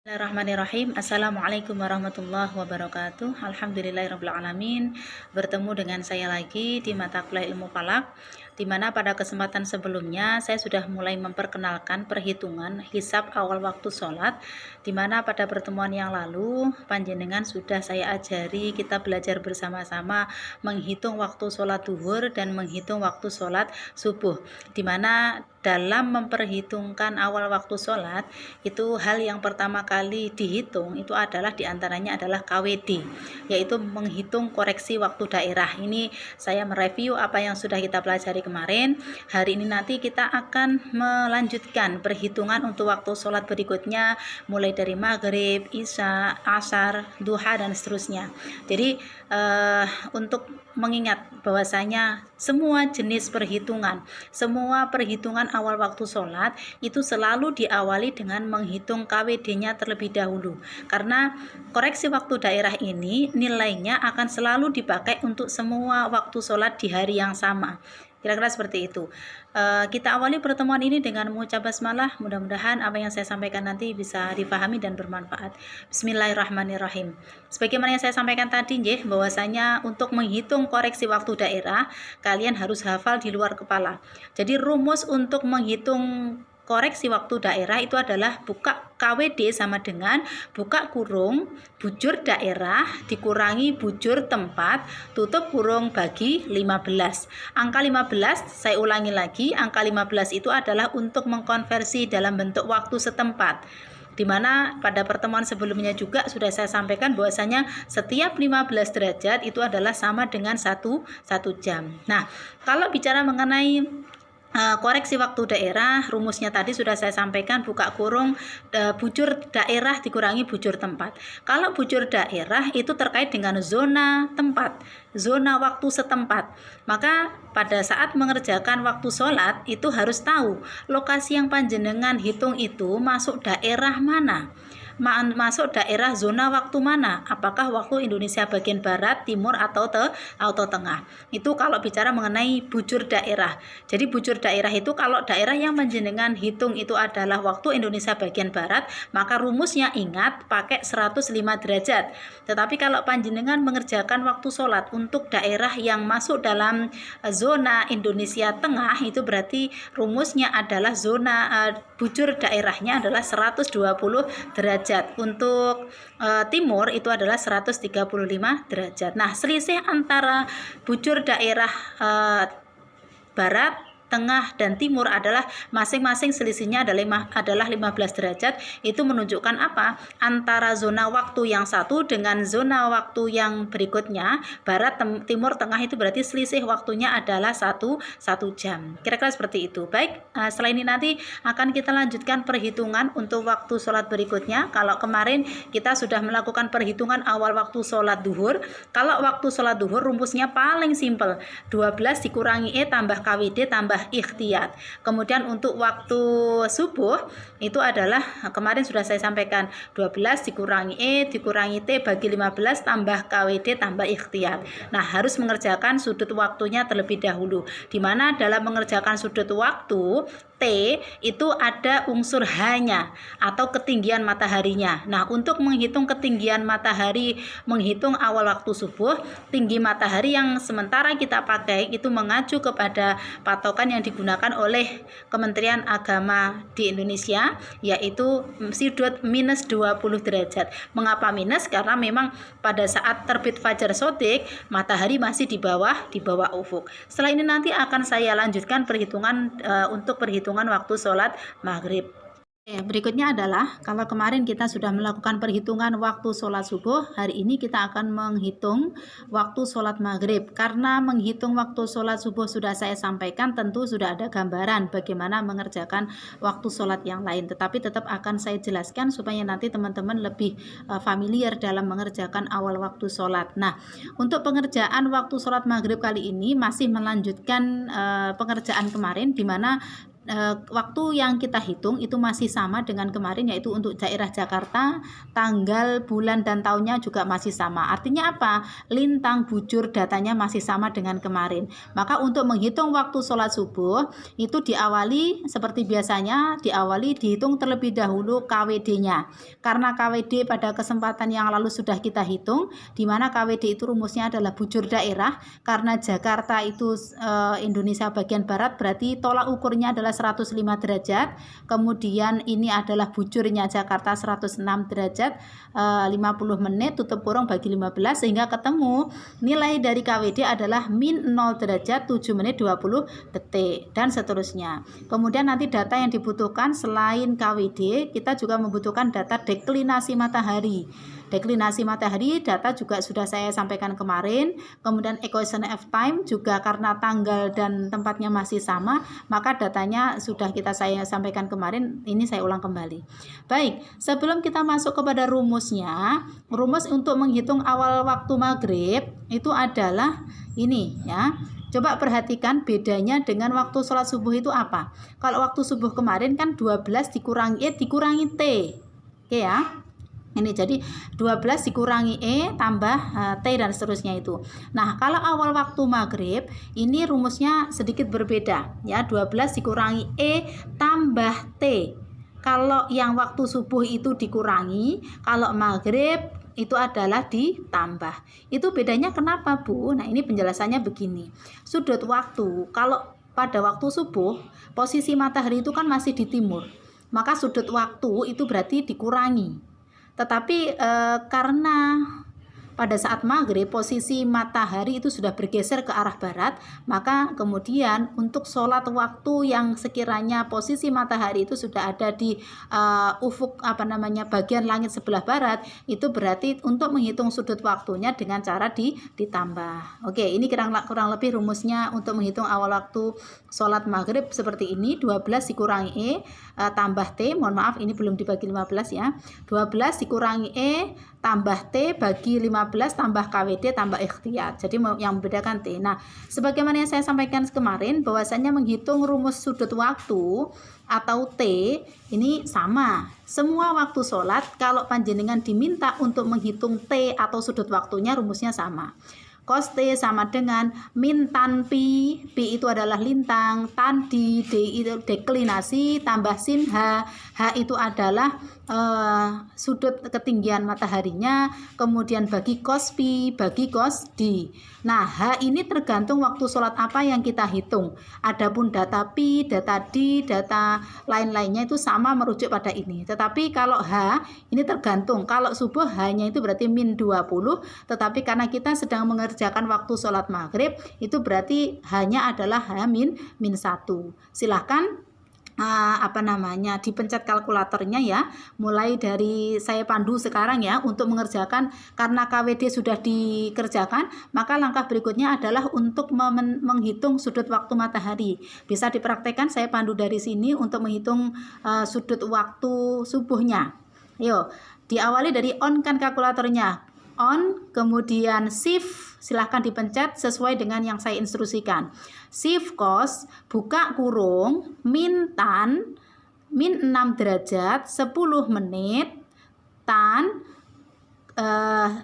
Bismillahirrahmanirrahim. Assalamualaikum warahmatullahi wabarakatuh. Alhamdulillahirrahmanirrahim. Bertemu dengan saya lagi di mata kuliah ilmu falak, di mana pada kesempatan sebelumnya saya sudah mulai memperkenalkan perhitungan hisab awal waktu sholat, di mana pada pertemuan yang lalu panjenengan sudah saya ajari kita belajar bersama-sama menghitung waktu sholat duhur dan menghitung waktu sholat subuh, di mana dalam memperhitungkan awal waktu sholat itu hal yang pertama kali dihitung itu adalah diantaranya adalah KWD, yaitu menghitung koreksi waktu daerah. Ini saya mereview apa yang sudah kita pelajari kemarin. Hari ini nanti kita akan melanjutkan perhitungan untuk waktu sholat berikutnya, mulai dari maghrib, isya, asar, duha, dan seterusnya. Jadi untuk mengingat bahwasanya semua jenis perhitungan, semua perhitungan awal waktu sholat itu selalu diawali dengan menghitung KWD-nya terlebih dahulu, karena koreksi waktu daerah ini nilainya akan selalu dipakai untuk semua waktu sholat di hari yang sama. Kira-kira seperti itu. Kita awali pertemuan ini dengan mengucap basmalah. Mudah-mudahan apa yang saya sampaikan nanti bisa dipahami dan bermanfaat. Bismillahirrahmanirrahim. Sebagaimana yang saya sampaikan tadi, bahwasanya untuk menghitung koreksi waktu daerah, kalian harus hafal di luar kepala. Jadi rumus untuk menghitung koreksi waktu daerah itu adalah buka KWD sama dengan buka kurung bujur daerah dikurangi bujur tempat tutup kurung bagi 15. Angka 15 saya ulangi lagi, angka 15 itu adalah untuk mengkonversi dalam bentuk waktu setempat, di mana pada pertemuan sebelumnya juga sudah saya sampaikan bahwasanya setiap 15 derajat itu adalah sama dengan satu jam. Nah, kalau bicara mengenai koreksi waktu daerah, rumusnya tadi sudah saya sampaikan, buka kurung bujur daerah dikurangi bujur tempat. Kalau bujur daerah itu terkait dengan zona tempat, zona waktu setempat. Maka pada saat mengerjakan waktu sholat itu harus tahu lokasi yang panjenengan hitung itu masuk daerah mana, masuk daerah zona waktu mana, apakah waktu Indonesia bagian barat, timur, atau tengah. Itu kalau bicara mengenai bujur daerah. Jadi bujur daerah itu kalau daerah yang panjenengan hitung itu adalah waktu Indonesia bagian barat, maka rumusnya ingat pakai 105 derajat. Tetapi kalau panjenengan mengerjakan waktu sholat untuk daerah yang masuk dalam zona Indonesia tengah, itu berarti rumusnya adalah zona bujur daerahnya adalah 120 derajat. Untuk timur itu adalah 135 derajat. Nah, selisih antara bujur daerah barat, tengah, dan timur adalah masing-masing selisihnya adalah 15 derajat. Itu menunjukkan apa? Antara zona waktu yang satu dengan zona waktu yang berikutnya, barat, timur, tengah, itu berarti selisih waktunya adalah satu jam. Kira-kira seperti itu. Baik, setelah ini nanti akan kita lanjutkan perhitungan untuk waktu sholat berikutnya. Kalau kemarin kita sudah melakukan perhitungan awal waktu sholat duhur. Kalau waktu sholat duhur rumusnya paling simpel, 12 dikurangi E tambah KWD tambah ikhtiyat. Kemudian untuk waktu subuh itu adalah kemarin sudah saya sampaikan, 12 dikurangi E dikurangi T bagi 15 tambah KWD tambah ikhtiyat. Nah, harus mengerjakan sudut waktunya terlebih dahulu, di mana dalam mengerjakan sudut waktu T itu ada unsur H-nya atau ketinggian mataharinya. Nah, untuk menghitung ketinggian matahari, menghitung awal waktu subuh, tinggi matahari yang sementara kita pakai itu mengacu kepada patokan yang digunakan oleh Kementerian Agama di Indonesia, yaitu sudut minus 20 derajat. Mengapa minus? Karena memang pada saat terbit fajar shodiq, matahari masih di bawah ufuk. Setelah ini nanti akan saya lanjutkan perhitungan untuk perhitungan waktu sholat maghrib. Berikutnya adalah, kalau kemarin kita sudah melakukan perhitungan waktu sholat subuh, hari ini kita akan menghitung waktu sholat maghrib. Karena menghitung waktu sholat subuh sudah saya sampaikan, tentu sudah ada gambaran bagaimana mengerjakan waktu sholat yang lain. Tetapi tetap akan saya jelaskan supaya nanti teman-teman lebih familiar dalam mengerjakan awal waktu sholat. Nah, untuk pengerjaan waktu sholat maghrib kali ini masih melanjutkan pengerjaan kemarin, di mana waktu yang kita hitung itu masih sama dengan kemarin, yaitu untuk daerah Jakarta tanggal, bulan dan tahunnya juga masih sama. Artinya apa? Lintang bujur datanya masih sama dengan kemarin. Maka untuk menghitung waktu sholat subuh itu diawali seperti biasanya, dihitung terlebih dahulu KWD-nya. Karena KWD pada kesempatan yang lalu sudah kita hitung, di mana KWD itu rumusnya adalah bujur daerah. Karena Jakarta itu Indonesia bagian barat, berarti tolak ukurnya adalah 105 derajat. Kemudian ini adalah bujurnya Jakarta 106 derajat, 50 menit tutup kurung bagi 15, sehingga ketemu nilai dari KWD adalah min 0 derajat 7 menit 20 detik dan seterusnya. Kemudian nanti data yang dibutuhkan selain KWD, kita juga membutuhkan data deklinasi matahari. Deklinasi matahari data juga sudah saya sampaikan kemarin. Kemudian equation of time juga karena tanggal dan tempatnya masih sama, maka datanya sudah saya sampaikan kemarin, ini saya ulang kembali. Baik, sebelum kita masuk kepada rumusnya, rumus untuk menghitung awal waktu maghrib itu adalah ini ya. Coba perhatikan bedanya dengan waktu sholat subuh itu apa. Kalau waktu subuh kemarin kan 12 dikurangi dikurangi T. Oke ya. Ini jadi 12 dikurangi tambah T dan seterusnya itu. Nah, kalau awal waktu maghrib ini rumusnya sedikit berbeda ya, 12 dikurangi tambah T. Kalau yang waktu subuh itu dikurangi, kalau maghrib itu adalah ditambah. Itu bedanya kenapa, Bu? Nah, ini penjelasannya begini. Sudut waktu, kalau pada waktu subuh posisi matahari itu kan masih di timur, maka sudut waktu itu berarti dikurangi. Tetapi karena pada saat maghrib posisi matahari itu sudah bergeser ke arah barat, maka kemudian untuk sholat waktu yang sekiranya posisi matahari itu sudah ada di ufuk bagian langit sebelah barat, itu berarti untuk menghitung sudut waktunya dengan cara ditambah. Oke, ini kurang lebih rumusnya untuk menghitung awal waktu sholat maghrib seperti ini. 12 dikurangi tambah T, mohon maaf ini belum dibagi 15 ya. 12 dikurangi tambah T bagi 15 tambah KWD tambah ikhtiyat. Jadi yang membedakan T. Nah, sebagaimana yang saya sampaikan kemarin bahwasanya menghitung rumus sudut waktu atau T ini sama. Semua waktu sholat kalau panjenengan diminta untuk menghitung T atau sudut waktunya rumusnya sama. Cos T sama dengan min tan pi, pi itu adalah lintang, tan di, D itu deklinasi, tambah sin H, H itu adalah sudut ketinggian mataharinya, kemudian bagi cos pi, bagi cos D. Nah, H ini tergantung waktu sholat apa yang kita hitung. Adapun data pi, data D, data lain-lainnya itu sama merujuk pada ini. Tetapi kalau H ini tergantung, kalau subuh H-nya itu berarti min 20, tetapi karena kita sedang mengerjakan waktu sholat maghrib, itu berarti hanya adalah H min 1. Silahkan dipencet kalkulatornya ya, mulai dari saya pandu sekarang ya untuk mengerjakan. Karena KWD sudah dikerjakan, maka langkah berikutnya adalah untuk menghitung sudut waktu matahari. Bisa dipraktekkan, saya pandu dari sini untuk menghitung sudut waktu subuhnya. Yuk, diawali dari on kan kalkulatornya, on, kemudian shift, silahkan dipencet sesuai dengan yang saya instruksikan. Shift cos, buka kurung, min tan, min 6 derajat, 10 menit, tan,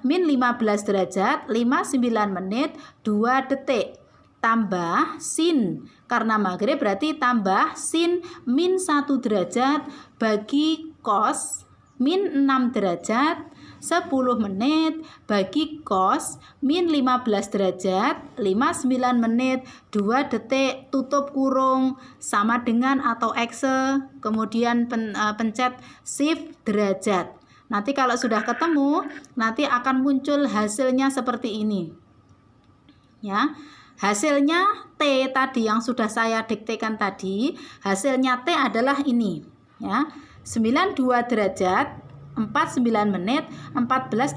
min 15 derajat, 59 menit, 2 detik, tambah sin, karena maghrib berarti tambah sin min 1 derajat bagi cos, min 6 derajat, 10 menit bagi cos min 15 derajat 59 menit 2 detik tutup kurung sama dengan atau X, kemudian pencet shift derajat. Nanti kalau sudah ketemu nanti akan muncul hasilnya seperti ini ya. Hasilnya T tadi yang sudah saya diktekan tadi, hasilnya T adalah ini ya, 92 derajat 49 menit 14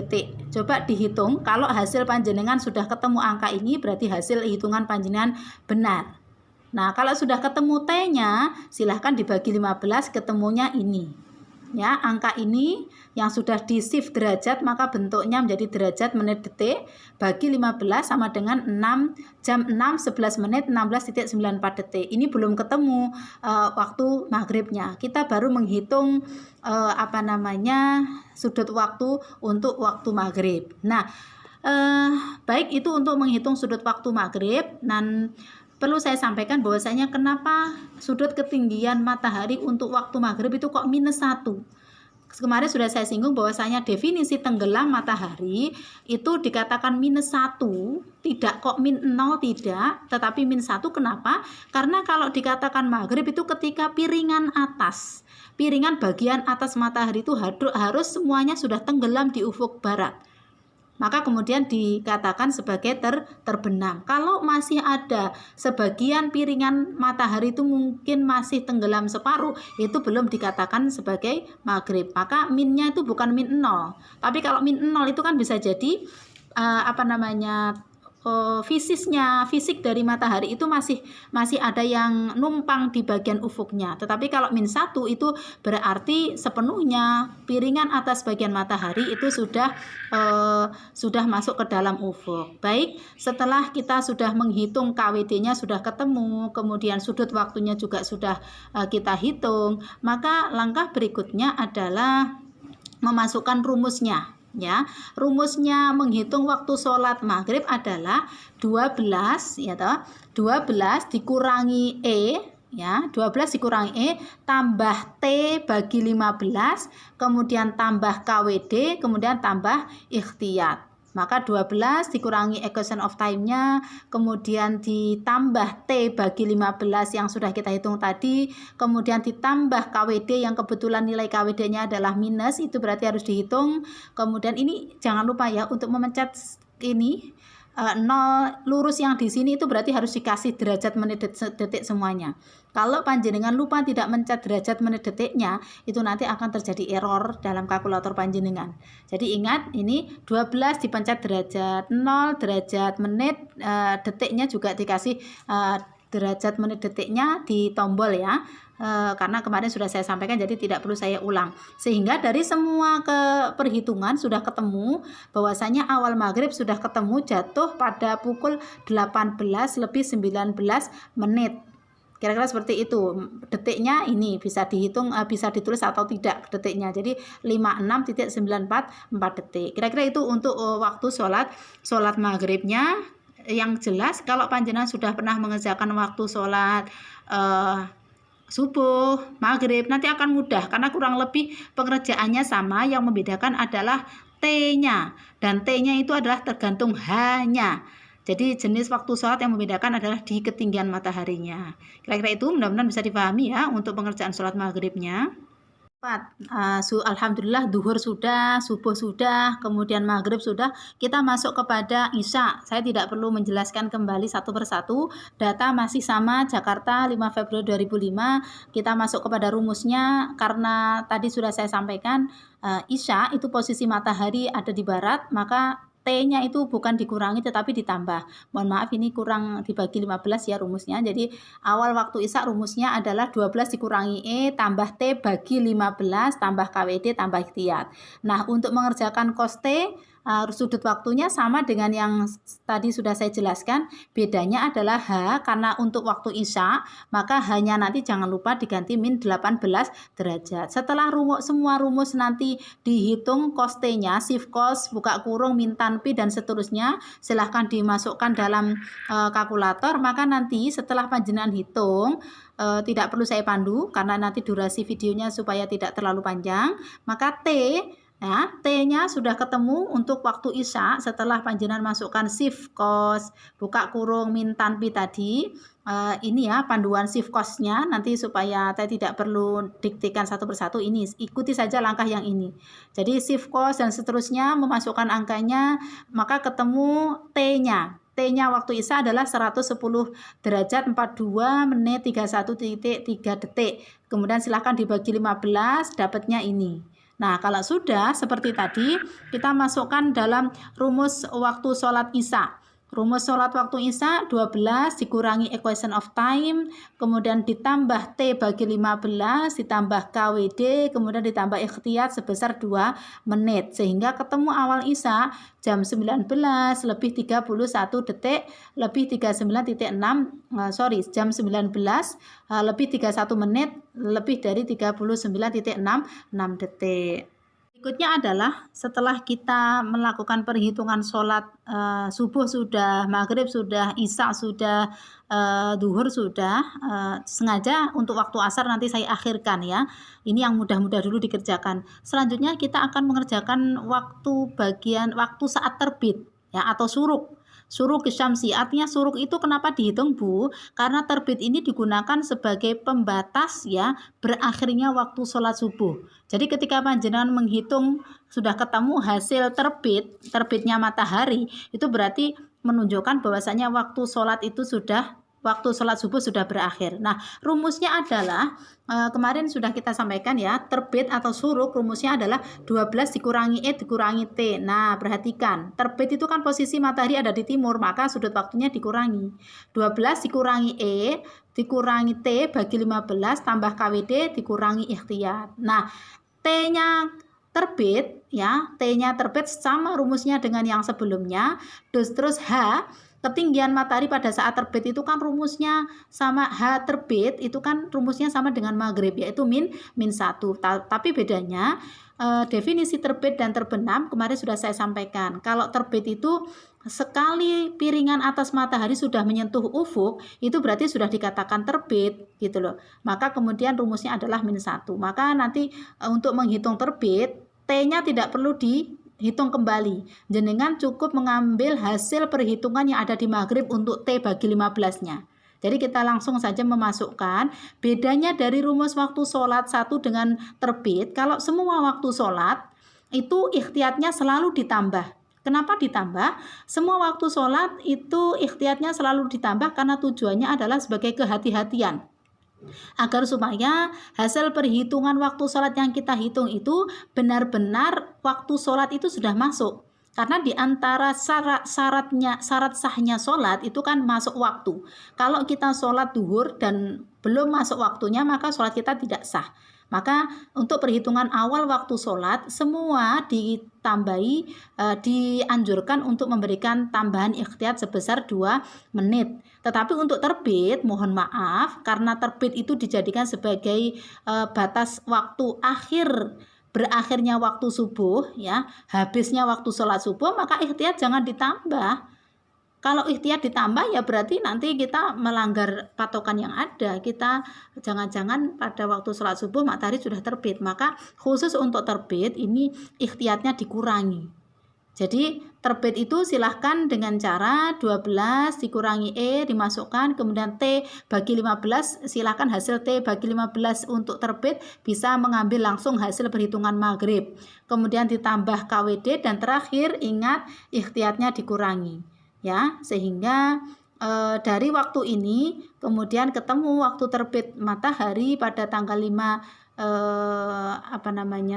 detik. Coba dihitung, kalau hasil panjenengan sudah ketemu angka ini berarti hasil hitungan panjenengan benar. Nah, kalau sudah ketemu T-nya silahkan dibagi 15, ketemunya ini ya, angka ini yang sudah di shift derajat maka bentuknya menjadi derajat menit detik bagi 15 sama dengan 6 jam 11 menit 16,94 detik. Ini belum ketemu waktu maghribnya. Kita baru menghitung sudut waktu untuk waktu maghrib. Nah, baik itu untuk menghitung sudut waktu maghrib. Dan perlu saya sampaikan bahwasanya kenapa sudut ketinggian matahari untuk waktu maghrib itu kok -1. Kemarin sudah saya singgung bahwasanya definisi tenggelam matahari itu dikatakan -1, tidak kok -0, tidak, tetapi -1. Kenapa? Karena kalau dikatakan maghrib itu ketika piringan bagian atas matahari itu harus semuanya sudah tenggelam di ufuk barat. Maka kemudian dikatakan sebagai terbenam. Kalau masih ada sebagian piringan matahari itu mungkin masih tenggelam separuh, itu belum dikatakan sebagai maghrib. Maka minnya itu bukan -0. Tapi kalau -0 itu kan bisa jadi fisik dari matahari itu masih ada yang numpang di bagian ufuknya. Tetapi kalau -1 itu berarti sepenuhnya piringan atas bagian matahari itu sudah masuk ke dalam ufuk. Baik, setelah kita sudah menghitung KWD-nya sudah ketemu, kemudian sudut waktunya juga sudah kita hitung, maka langkah berikutnya adalah memasukkan rumusnya. Ya, rumusnya menghitung waktu sholat maghrib adalah 12 dikurangi E, ya, 12 dikurangi E tambah T bagi 15, kemudian tambah KWD, kemudian tambah ikhtiyat. Maka 12 dikurangi equation of time-nya, kemudian ditambah T bagi 15 yang sudah kita hitung tadi, kemudian ditambah KWD yang kebetulan nilai KWD-nya adalah minus, itu berarti harus dihitung. Kemudian ini jangan lupa ya, untuk memencet ini 0 lurus yang di sini itu berarti harus dikasih derajat menit detik semuanya. Kalau panjenengan lupa tidak mencet derajat menit detiknya, itu nanti akan terjadi error dalam kalkulator panjenengan. Jadi ingat, ini 12 dipencet derajat 0, derajat menit detiknya juga dikasih derajat menit detiknya di tombol ya. Karena kemarin sudah saya sampaikan, jadi tidak perlu saya ulang. Sehingga dari semua perhitungan sudah ketemu bahwasanya awal maghrib sudah ketemu jatuh pada pukul 18 lebih 19 menit. Kira-kira seperti itu. Detiknya ini bisa dihitung, bisa ditulis atau tidak detiknya. Jadi 56,944 detik. Kira-kira itu untuk waktu sholat maghribnya. Yang jelas kalau panjenengan sudah pernah mengerjakan waktu sholat subuh, maghrib, nanti akan mudah karena kurang lebih pengerjaannya sama. Yang membedakan adalah T-nya, dan T-nya itu adalah tergantung H-nya. Jadi jenis waktu sholat yang membedakan adalah di ketinggian mataharinya. Kira-kira itu mudah-mudahan bisa dipahami ya untuk pengerjaan sholat maghribnya. Alhamdulillah duhur sudah, subuh sudah, kemudian maghrib sudah, kita masuk kepada isya. Saya tidak perlu menjelaskan kembali satu persatu, data masih sama, Jakarta 5 Februari 2005. Kita masuk kepada rumusnya, karena tadi sudah saya sampaikan isya itu posisi matahari ada di barat, maka T-nya itu bukan dikurangi tetapi ditambah. Mohon maaf, ini kurang dibagi 15 ya rumusnya. Jadi awal waktu isya rumusnya adalah 12 dikurangi E tambah T bagi 15 tambah KWD tambah ikhtiyat. Nah, untuk mengerjakan cos T, sudut waktunya sama dengan yang tadi sudah saya jelaskan. Bedanya adalah H, karena untuk waktu isya maka hanya nanti jangan lupa diganti min 18 derajat. Setelah semua rumus nanti dihitung cos T-nya, shift cos, buka kurung, min tan pi dan seterusnya, silahkan dimasukkan dalam kalkulator. Maka nanti setelah panjenengan hitung, tidak perlu saya pandu karena nanti durasi videonya supaya tidak terlalu panjang. Maka T, nah, T-nya sudah ketemu untuk waktu isya setelah panjenengan masukkan shift cos, buka kurung, min tan pi tadi. Ini ya panduan shift cos-nya, nanti supaya saya tidak perlu diktikan satu persatu, ini ikuti saja langkah yang ini. Jadi shift cos dan seterusnya memasukkan angkanya, maka ketemu T-nya. T-nya waktu isya adalah 110 derajat 42 menit 31,3 detik. Kemudian silahkan dibagi 15, dapatnya ini. Nah, kalau sudah seperti tadi, kita masukkan dalam rumus waktu sholat isya. Rumus sholat waktu Isya 12 dikurangi equation of time, kemudian ditambah T bagi 15, ditambah KWD, kemudian ditambah ikhtiyat sebesar 2 menit. Sehingga ketemu awal Isya jam 19 lebih 31 detik lebih 39,6, jam 19 lebih 31 menit lebih dari 39,6 detik. Berikutnya adalah setelah kita melakukan perhitungan sholat subuh sudah, maghrib sudah, isya sudah, duhur sudah, sengaja untuk waktu asar nanti saya akhirkan ya. Ini yang mudah-mudah dulu dikerjakan. Selanjutnya kita akan mengerjakan waktu saat terbit ya, atau suruk. Suruk syamsi, artinya suruk itu kenapa dihitung Bu? Karena terbit ini digunakan sebagai pembatas ya berakhirnya waktu sholat subuh. Jadi ketika panjenengan menghitung sudah ketemu hasil terbitnya matahari, itu berarti menunjukkan bahwasanya waktu sholat subuh sudah berakhir. Nah, rumusnya adalah kemarin sudah kita sampaikan ya, terbit atau suruk rumusnya adalah 12 dikurangi E dikurangi T. Nah, perhatikan, terbit itu kan posisi matahari ada di timur, maka sudut waktunya dikurangi. 12 dikurangi E dikurangi T bagi 15 tambah KWD dikurangi ikhtiyat. Nah, T-nya terbit ya, T-nya terbit sama rumusnya dengan yang sebelumnya, terus H ketinggian matahari pada saat terbit itu kan rumusnya sama, H terbit itu kan rumusnya sama dengan maghrib, yaitu min 1. Tapi bedanya definisi terbit dan terbenam kemarin sudah saya sampaikan. Kalau terbit itu sekali piringan atas matahari sudah menyentuh ufuk, itu berarti sudah dikatakan terbit gitu loh. Maka kemudian rumusnya adalah min 1. Maka nanti untuk menghitung terbit, T-nya tidak perlu dihitung kembali. Jenengan cukup mengambil hasil perhitungan yang ada di maghrib untuk T bagi 15-nya. Jadi kita langsung saja memasukkan bedanya dari rumus waktu sholat satu dengan terbit. Kalau semua waktu sholat itu ikhtiyatnya selalu ditambah. Kenapa ditambah? Semua waktu sholat itu ikhtiyatnya selalu ditambah karena tujuannya adalah sebagai kehati-hatian, agar supaya hasil perhitungan waktu sholat yang kita hitung itu benar-benar waktu sholat itu sudah masuk. Karena di antara syarat sahnya sholat itu kan masuk waktu. Kalau kita sholat duhur dan belum masuk waktunya, maka sholat kita tidak sah. Maka untuk perhitungan awal waktu sholat semua dianjurkan untuk memberikan tambahan ikhtiyat sebesar 2 menit. Tetapi untuk terbit, mohon maaf, karena terbit itu dijadikan sebagai batas waktu berakhirnya waktu subuh ya, habisnya waktu sholat subuh, maka ikhtiyat jangan ditambah. Kalau ikhtiyat ditambah ya berarti nanti kita melanggar patokan yang ada. Kita jangan-jangan pada waktu sholat subuh matahari sudah terbit, maka khusus untuk terbit ini ikhtiyatnya dikurangi. Jadi terbit itu silahkan dengan cara 12 dikurangi E dimasukkan, kemudian T bagi 15, silahkan hasil T bagi 15 untuk terbit bisa mengambil langsung hasil perhitungan maghrib. Kemudian ditambah KWD dan terakhir ingat ikhtiyatnya dikurangi. Ya, sehingga dari waktu ini kemudian ketemu waktu terbit matahari pada tanggal 5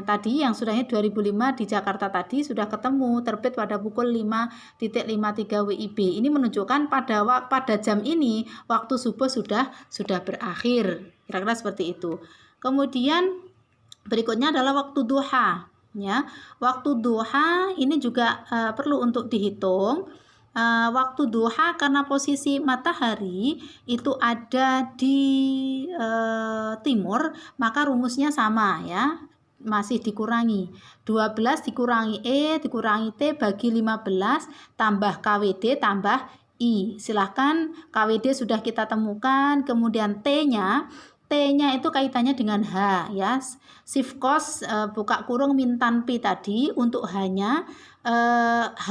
tadi yang sudahnya 2005 di Jakarta tadi sudah ketemu terbit pada pukul 5.53 WIB. Ini menunjukkan pada jam ini waktu subuh sudah berakhir. Kira-kira seperti itu. Kemudian berikutnya adalah waktu duha ya. Waktu duha ini juga perlu untuk dihitung. Waktu duha karena posisi matahari itu ada di timur, maka rumusnya sama ya, masih dikurangi 12 dikurangi E dikurangi T bagi 15 tambah KWD tambah I. Silahkan KWD sudah kita temukan, kemudian T-nya itu kaitannya dengan H ya, shift cos buka kurung min tanpi tadi untuk H-nya H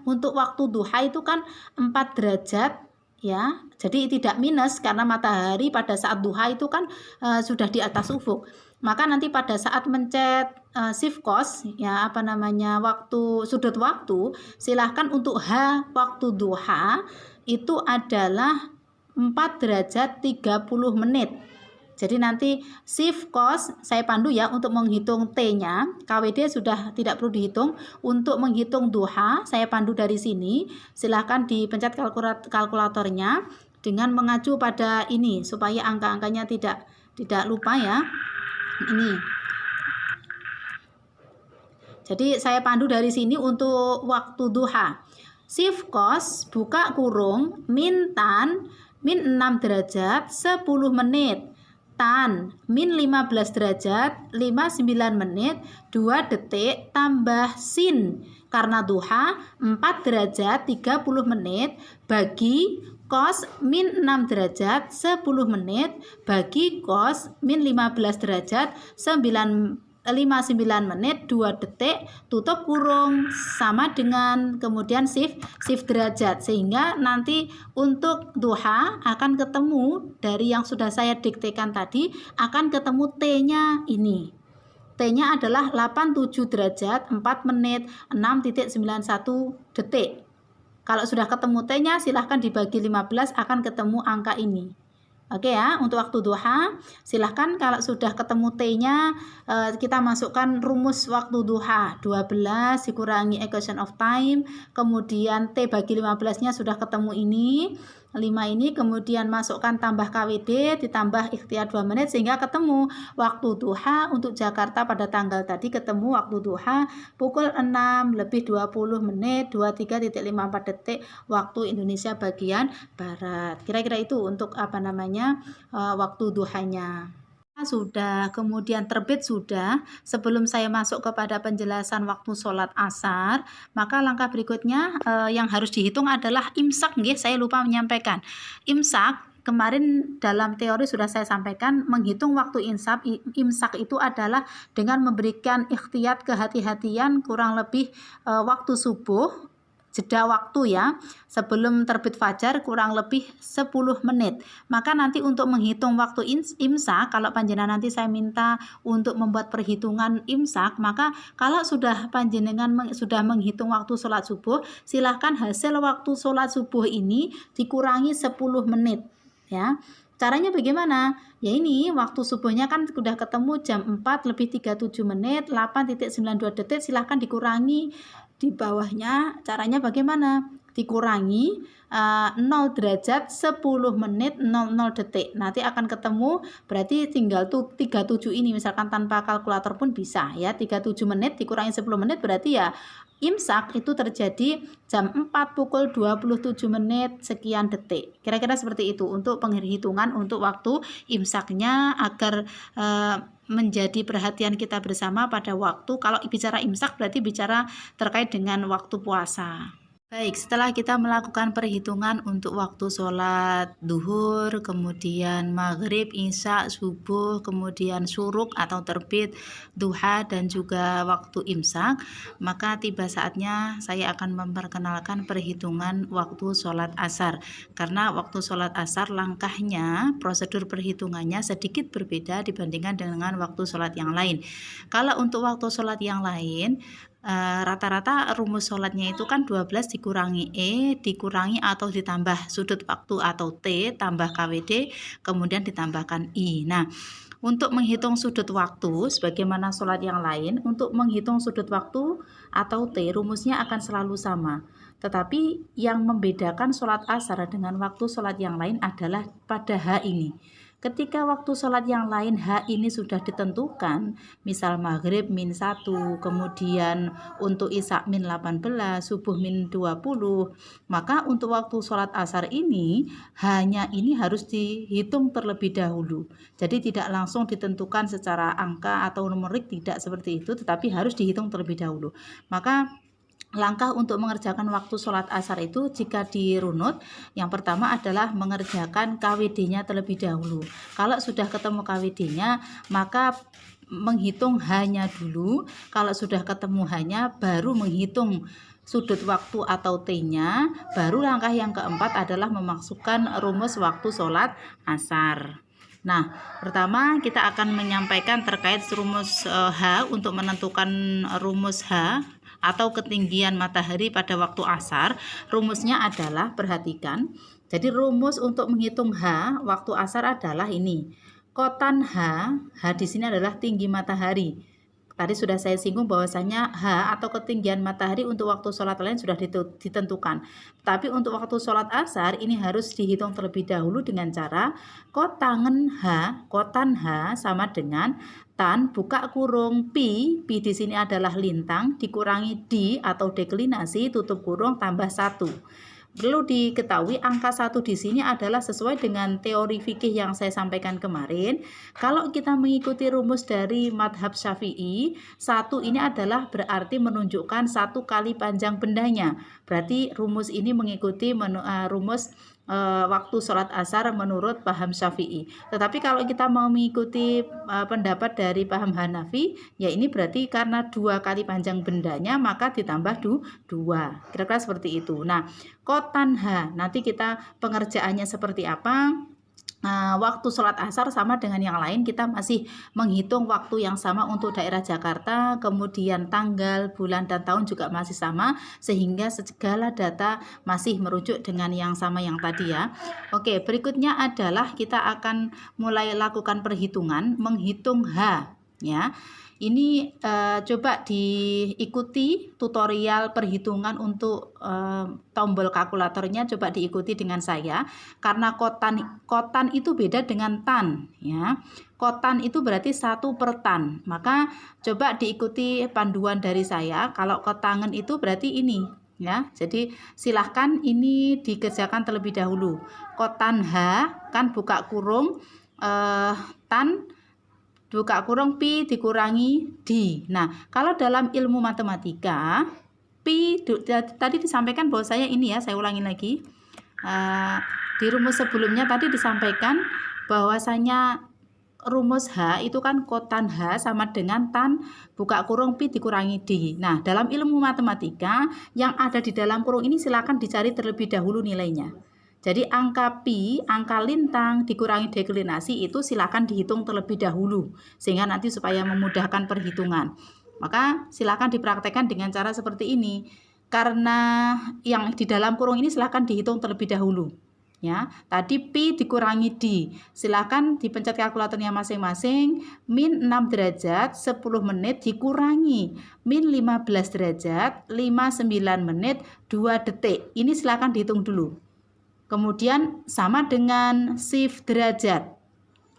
untuk waktu duha itu kan 4 derajat ya, jadi tidak minus karena matahari pada saat duha itu kan sudah di atas ufuk. Maka nanti pada saat mencet shift cos ya sudut waktu, silahkan untuk H waktu duha itu adalah 4 derajat 30 menit Jadi nanti shift cos saya pandu ya untuk menghitung T-nya. KWD sudah tidak perlu dihitung. Untuk menghitung duha saya pandu dari sini. Silahkan dipencet kalkulatornya dengan mengacu pada ini supaya angka-angkanya tidak lupa ya. Ini. Jadi saya pandu dari sini untuk waktu duha. Shift cos buka kurung min tan min 6 derajat 10 menit. Tan min 15 derajat 59 menit 2 detik tambah sin karena duha 4 derajat 30 menit bagi cos min 6 derajat 10 menit bagi cos min 15 derajat 59 menit 2 detik tutup kurung sama dengan kemudian shift derajat, sehingga nanti untuk duha akan ketemu dari yang sudah saya diktekan tadi akan ketemu T-nya ini. T-nya adalah 87 derajat 4 menit 6.91 detik. Kalau sudah ketemu T-nya silahkan dibagi 15 akan ketemu angka ini. Oke ya, untuk waktu duha silahkan kalau sudah ketemu T-nya kita masukkan rumus waktu duha 12 dikurangi equation of time, kemudian T bagi 15 nya sudah ketemu ini 5 ini, kemudian masukkan tambah KWD ditambah ikhtiar 2 menit sehingga ketemu waktu duha untuk Jakarta pada tanggal tadi ketemu waktu duha pukul 6 lebih 20 menit 23.54 detik waktu Indonesia bagian Barat. Kira-kira itu untuk waktu duhanya. Sudah, kemudian terbit sudah. Sebelum saya masuk kepada penjelasan waktu sholat asar, maka langkah berikutnya yang harus dihitung adalah imsak. Saya lupa menyampaikan imsak. Kemarin dalam teori sudah saya sampaikan, menghitung waktu imsak itu adalah dengan memberikan ikhtiyat kehati-hatian kurang lebih waktu subuh, jeda waktu ya, sebelum terbit fajar kurang lebih 10 menit. Maka nanti untuk menghitung waktu imsak, kalau panjenengan nanti saya minta untuk membuat perhitungan imsak, maka kalau sudah panjenengan sudah menghitung waktu sholat subuh, silahkan hasil waktu sholat subuh ini dikurangi 10 menit ya. Caranya bagaimana? Ya ini waktu subuhnya kan sudah ketemu jam 4 lebih 37 menit 8.92 detik, silahkan dikurangi di bawahnya. Caranya bagaimana? Dikurangi 0 derajat 10 menit 00 detik. Nanti akan ketemu berarti tinggal 37 ini, misalkan tanpa kalkulator pun bisa ya. 37 menit dikurangi 10 menit berarti ya imsak itu terjadi jam 4 pukul 27 menit sekian detik. Kira-kira seperti itu untuk penghitungan untuk waktu imsaknya agar menjadi perhatian kita bersama pada waktu. Kalau bicara imsak berarti bicara terkait dengan waktu puasa. Baik, setelah kita melakukan perhitungan untuk waktu sholat duhur, kemudian maghrib, isya, subuh, kemudian syuruk atau terbit, duha, dan juga waktu imsak, maka tiba saatnya saya akan memperkenalkan perhitungan waktu sholat asar. Karena waktu sholat asar langkahnya, prosedur perhitungannya sedikit berbeda dibandingkan dengan waktu sholat yang lain. Kalau untuk waktu sholat yang lain, rata-rata rumus sholatnya itu kan 12 dikurangi E dikurangi atau ditambah sudut waktu atau T tambah KWD kemudian ditambahkan I. Nah, untuk menghitung sudut waktu sebagaimana sholat yang lain, untuk menghitung sudut waktu atau T rumusnya akan selalu sama. Tetapi yang membedakan sholat asar dengan waktu sholat yang lain adalah pada H ini. Ketika waktu sholat yang lain H ini sudah ditentukan, misal maghrib min 1, kemudian untuk isya min 18, subuh min 20, maka untuk waktu sholat asar ini hanya ini harus dihitung terlebih dahulu. Jadi tidak langsung ditentukan secara angka atau numerik, tidak seperti itu, tetapi harus dihitung terlebih dahulu. Maka langkah untuk mengerjakan waktu sholat asar itu jika dirunut, yang pertama adalah mengerjakan KWD-nya terlebih dahulu. Kalau sudah ketemu KWD-nya, maka menghitung hanya dulu. Kalau sudah ketemu hanya, baru menghitung sudut waktu atau T-nya. Baru langkah yang keempat adalah memasukkan rumus waktu sholat asar. Nah, pertama kita akan menyampaikan terkait rumus H untuk menentukan rumus H atau ketinggian matahari pada waktu asar. Rumusnya adalah, perhatikan, jadi rumus untuk menghitung H waktu asar adalah ini, Kotan H di sini adalah tinggi matahari. Tadi sudah saya singgung bahwasanya H atau ketinggian matahari untuk waktu sholat lain sudah ditentukan. Tapi untuk waktu sholat asar ini harus dihitung terlebih dahulu dengan cara kotan H sama dengan tan buka kurung pi di sini adalah lintang dikurangi d atau deklinasi tutup kurung tambah 1. Perlu diketahui angka 1 di sini adalah sesuai dengan teori fikih yang saya sampaikan kemarin. Kalau kita mengikuti rumus dari madhab Syafi'i, 1 ini adalah berarti menunjukkan 1 kali panjang bendanya. Berarti rumus ini mengikuti rumus waktu sholat asar menurut paham Syafi'i. Tetapi kalau kita mau mengikuti pendapat dari paham Hanafi, ya ini berarti karena 2 kali panjang bendanya maka ditambah 2. Kira-kira seperti itu. Nah, kotan H, nanti kita pengerjaannya seperti apa? Waktu sholat asar sama dengan yang lain, kita masih menghitung waktu yang sama untuk daerah Jakarta, kemudian tanggal, bulan, dan tahun juga masih sama, sehingga segala data masih merujuk dengan yang sama yang tadi ya. Oke, berikutnya adalah kita akan mulai lakukan perhitungan, menghitung H ya. Ini coba diikuti tutorial perhitungan untuk tombol kalkulatornya, coba diikuti dengan saya karena kotan itu beda dengan tan ya. Kotan itu berarti 1 per tan, maka coba diikuti panduan dari saya. Kalau kotangan itu berarti ini ya, jadi silahkan ini dikerjakan terlebih dahulu. Kotan H kan buka kurung tan buka kurung pi dikurangi d. Nah, kalau dalam ilmu matematika, pi tadi disampaikan bahwa saya ini ya, saya ulangi lagi. Di rumus sebelumnya tadi disampaikan bahwasanya rumus H itu kan kotan H sama dengan tan buka kurung pi dikurangi d. Nah, dalam ilmu matematika yang ada di dalam kurung ini silakan dicari terlebih dahulu nilainya. Jadi angka pi, angka lintang dikurangi deklinasi itu silakan dihitung terlebih dahulu sehingga nanti supaya memudahkan perhitungan. Maka silakan dipraktekkan dengan cara seperti ini. Karena yang di dalam kurung ini silakan dihitung terlebih dahulu. Ya, tadi pi dikurangi d. Silakan dipencet kalkulatornya masing-masing. Min 6 derajat 10 menit dikurangi min 15 derajat 59 menit 2 detik. Ini silakan dihitung dulu. Kemudian sama dengan shift derajat.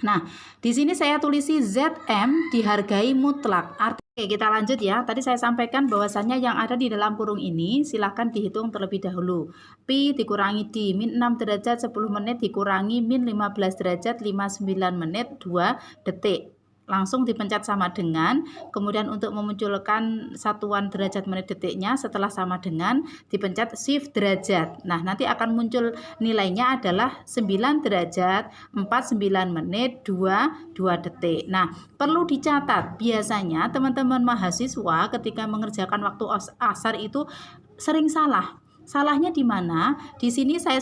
Nah, di sini saya tulisi ZM dihargai mutlak. Oke, kita lanjut ya. Tadi saya sampaikan bahwasannya yang ada di dalam kurung ini silahkan dihitung terlebih dahulu. Pi dikurangi D, min 6 derajat 10 menit dikurangi min 15 derajat 59 menit 2 detik. Langsung dipencet sama dengan, kemudian untuk memunculkan satuan derajat menit detiknya setelah sama dengan dipencet shift derajat. Nah, nanti akan muncul nilainya adalah 9 derajat 49 menit 2 detik. Nah, perlu dicatat biasanya teman-teman mahasiswa ketika mengerjakan waktu asar itu sering salah. Salahnya di mana? Di sini saya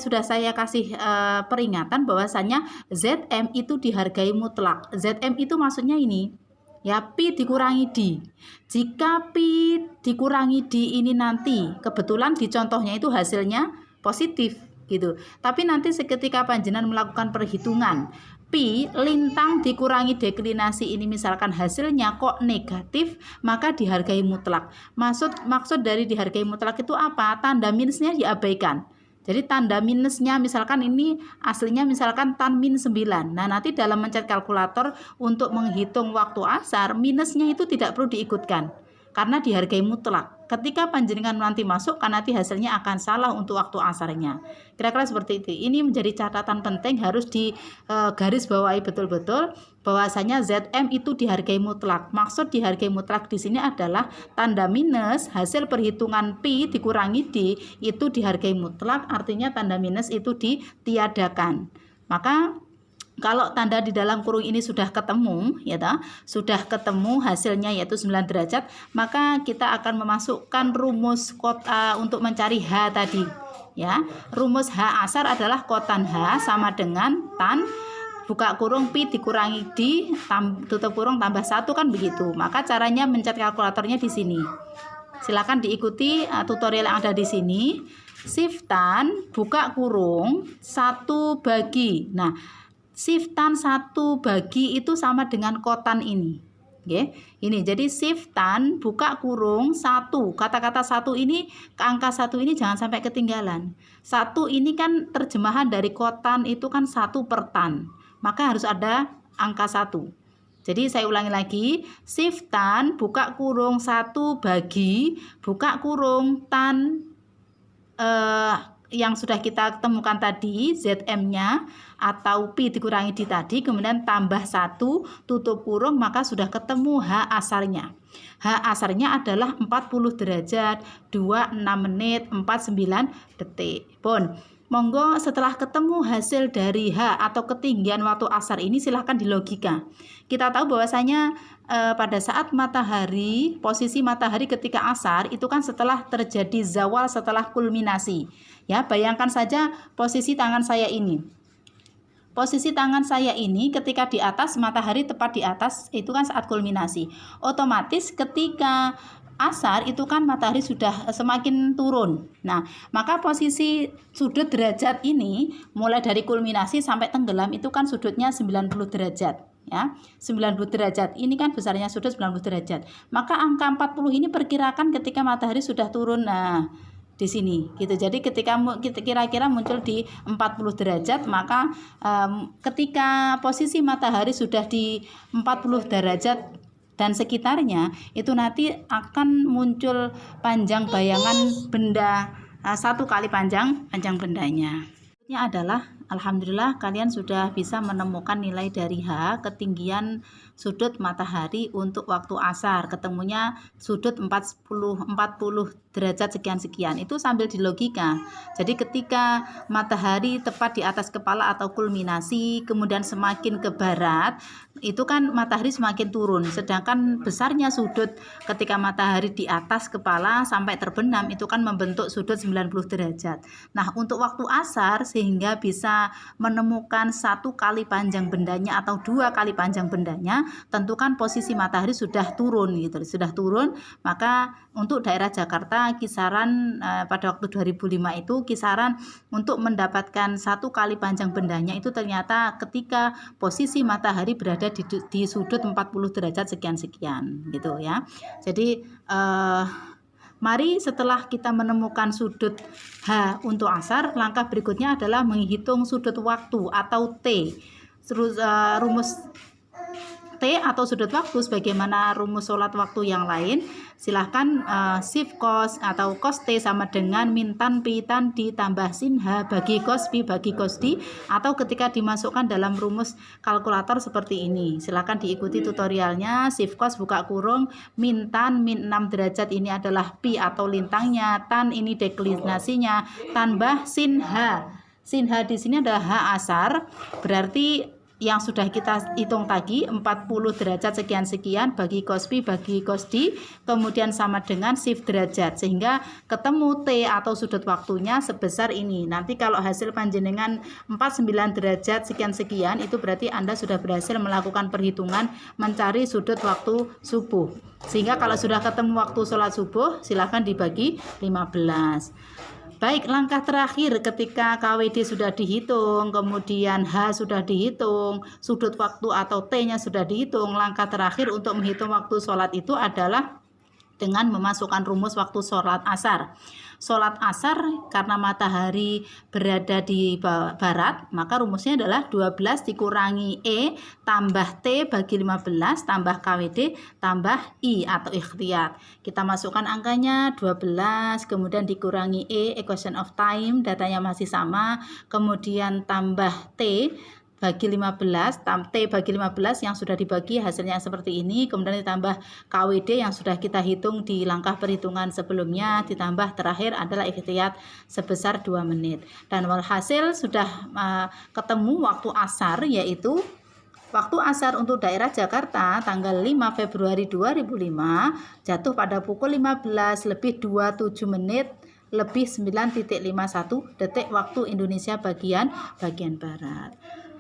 kasih peringatan bahwasannya ZM itu dihargai mutlak. ZM itu maksudnya ini. Ya, pi dikurangi d. Jika pi dikurangi d ini nanti kebetulan di contohnya itu hasilnya positif gitu. Tapi nanti seketika panjenengan melakukan perhitungan pi lintang dikurangi deklinasi ini misalkan hasilnya kok negatif, maka dihargai mutlak. Maksud dari dihargai mutlak itu apa? Tanda minusnya diabaikan. Jadi tanda minusnya misalkan ini aslinya misalkan tan min 9. Nah, nanti dalam mencet kalkulator untuk menghitung waktu asar, minusnya itu tidak perlu diikutkan karena dihargai mutlak. Ketika panjenengan nanti masuk, kan nanti hasilnya akan salah untuk waktu asarnya. Kira-kira seperti itu. Ini menjadi catatan penting, harus digaris bawahi betul-betul bahwasanya ZM itu dihargai mutlak. Maksud dihargai mutlak di sini adalah tanda minus hasil perhitungan pi dikurangi d itu dihargai mutlak, artinya tanda minus itu ditiadakan. Maka kalau tanda di dalam kurung ini sudah ketemu, sudah ketemu hasilnya yaitu 9 derajat, maka kita akan memasukkan rumus untuk mencari H tadi. Ya, rumus H asar adalah kotan H sama dengan tan buka kurung pi dikurangi d tutup kurung tambah 1 kan begitu. Maka caranya mencet kalkulatornya di sini. Silakan diikuti tutorial yang ada di sini. Shift tan buka kurung 1 bagi. Nah, shift tan 1 bagi itu sama dengan kotan ini. Oke, ini jadi shift tan buka kurung 1. Kata-kata 1 ini, angka 1 ini jangan sampai ketinggalan. 1 ini kan terjemahan dari kotan itu kan 1 per tan. Maka harus ada angka 1. Jadi saya ulangi lagi, shift tan buka kurung 1 bagi buka kurung tan yang sudah kita temukan tadi, ZM-nya atau Pi dikurangi D tadi, kemudian tambah 1 tutup kurung, maka sudah ketemu H asarnya. H asarnya adalah 40 derajat, 26 menit, 49 detik. Pun, monggo setelah ketemu hasil dari H atau ketinggian waktu asar ini silahkan dilogika. Kita tahu bahwasanya pada saat matahari, posisi matahari ketika asar itu kan setelah terjadi zawal, setelah kulminasi. Ya, bayangkan saja posisi tangan saya ini. Posisi tangan saya ini ketika di atas, matahari tepat di atas, itu kan saat kulminasi. Otomatis ketika asar itu kan matahari sudah semakin turun. Nah, maka posisi sudut derajat ini mulai dari kulminasi sampai tenggelam itu kan sudutnya 90 derajat. Ya, 90 derajat. Ini kan besarnya sudut 90 derajat. Maka angka 40 ini perkirakan ketika matahari sudah turun. Nah, di sini gitu. Jadi ketika kira-kira muncul di 40 derajat, maka ketika posisi matahari sudah di 40 derajat dan sekitarnya, itu nanti akan muncul panjang bayangan benda 1 kali panjang bendanya. Ini adalah alhamdulillah kalian sudah bisa menemukan nilai dari H, ketinggian sudut matahari untuk waktu asar, ketemunya sudut 40 derajat sekian-sekian. Itu sambil dilogika. Jadi ketika matahari tepat di atas kepala atau kulminasi, kemudian semakin ke barat, itu kan matahari semakin turun. Sedangkan besarnya sudut ketika matahari di atas kepala sampai terbenam itu kan membentuk sudut 90 derajat. Nah, untuk waktu asar sehingga bisa menemukan 1 kali panjang bendanya atau 2 kali panjang bendanya, tentukan posisi matahari sudah turun gitu. Sudah turun, maka untuk daerah Jakarta kisaran pada waktu 2005 itu kisaran untuk mendapatkan 1 kali panjang bendanya itu ternyata ketika posisi matahari berada di sudut 40 derajat sekian-sekian gitu ya. Jadi mari setelah kita menemukan sudut H untuk asar, langkah berikutnya adalah menghitung sudut waktu atau T. Rumus T atau sudut waktu sebagaimana rumus sholat waktu yang lain, silahkan shift cos atau cos T sama dengan min tan pi tan ditambah sin H bagi cos pi bagi cos D, atau ketika dimasukkan dalam rumus kalkulator seperti ini. Silahkan diikuti tutorialnya. Shift cos buka kurung min tan min 6 derajat ini adalah pi atau lintangnya, tan ini deklinasinya, tambah sin H. Sin H di sini adalah H asar, berarti yang sudah kita hitung tadi 40 derajat sekian-sekian bagi cos pi bagi cos D, kemudian sama dengan shift derajat, sehingga ketemu T atau sudut waktunya sebesar ini. Nanti kalau hasil panjenengan 49 derajat sekian-sekian, itu berarti Anda sudah berhasil melakukan perhitungan mencari sudut waktu subuh. Sehingga kalau sudah ketemu waktu sholat subuh, silahkan dibagi 15. Baik, langkah terakhir ketika KWD sudah dihitung, kemudian H sudah dihitung, sudut waktu atau T-nya sudah dihitung, langkah terakhir untuk menghitung waktu sholat itu adalah dengan memasukkan rumus waktu sholat asar. Sholat asar karena matahari berada di barat, maka rumusnya adalah 12 dikurangi E tambah T bagi 15 tambah KWD tambah I atau ikhtiyat. Kita masukkan angkanya 12, kemudian dikurangi E, equation of time, datanya masih sama, kemudian tambah T bagi 15, T bagi 15 yang sudah dibagi hasilnya seperti ini, kemudian ditambah KWD yang sudah kita hitung di langkah perhitungan sebelumnya, ditambah terakhir adalah ikhtiyat sebesar 2 menit. Dan walhasil sudah ketemu waktu asar, yaitu waktu asar untuk daerah Jakarta tanggal 5 Februari 2005 jatuh pada pukul 15 lebih 27 menit lebih 9.51 detik waktu Indonesia bagian barat.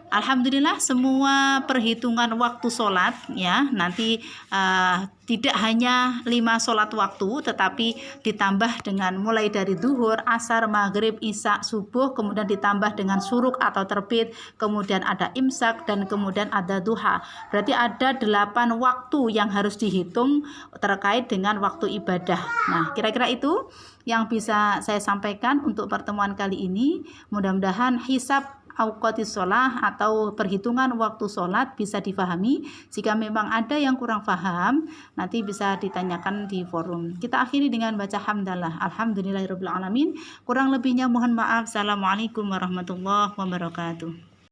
Alhamdulillah semua perhitungan waktu sholat ya nanti tidak hanya 5 sholat waktu tetapi ditambah dengan mulai dari duhur, asar, maghrib, isya, subuh, kemudian ditambah dengan suruk atau terbit, kemudian ada imsak dan kemudian ada duha. Berarti ada 8 waktu yang harus dihitung terkait dengan waktu ibadah. Nah, kira-kira itu yang bisa saya sampaikan untuk pertemuan kali ini. Mudah-mudahan hisab auqatis sholah atau perhitungan waktu sholat bisa difahami. Jika memang ada yang kurang paham, nanti bisa ditanyakan di forum. Kita akhiri dengan baca hamdalah. Alhamdulillahirabbil alamin. Kurang lebihnya mohon maaf. Assalamualaikum warahmatullahi wabarakatuh.